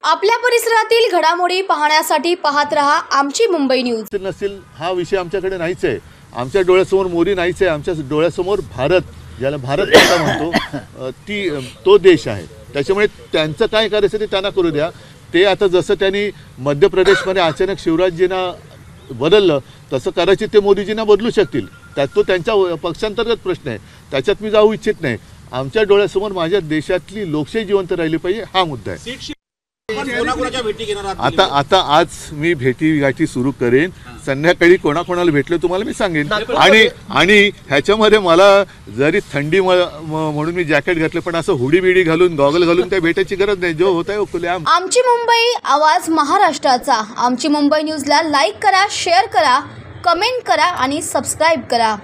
आपल्या परिसरातील घडामोडी पाहण्यासाठी पाहत रहा आमची मुंबई न्यूज। नसेल हा विषय आमच्याकडे नाहीच आहे। आमच्या डोळ्यासमोर मोदी नाहीच आहे। आमच्या डोळ्यासमोर भारत, ज्याला भारत माता म्हणतो, तो देश आहे। त्याच्यामुळे त्यांचं काय करायचं ते त्यांना करू द्या। ते आता जसं त्यांनी मध्य प्रदेशमध्ये अचानक शिवराजजींना बदललं तसं कदाचित ते मोदीजींना बदलू शकतील। तो त्यांच्या पक्षांतर्गत प्रश्न आहे, त्याच्यात मी जाऊ इच्छित नाही। आमच्या डोळ्यासमोर माझ्या देशातली लोकशाही जिवंत राहिली पाहिजे हा मुद्दा आहे। आता आज मी भेटीगाठी सुरू करेन। संध्याकाळी कोणाकोणाला भेटले तुम्हाला मी सांगेन। आणि ह्याच्यामध्ये मला जरी थंडी म्हणून मी जॅकेट घातलं, पण असं हुडी बिडी घालून गॉगल घालून त्या भेटायची गरज नाही। जो होत आहे खुले आम। आमची मुंबई, आवाज महाराष्ट्राचा। आमची मुंबई न्यूजला लाईक करा, शेअर करा, कमेंट करा आणि सबस्क्राईब करा।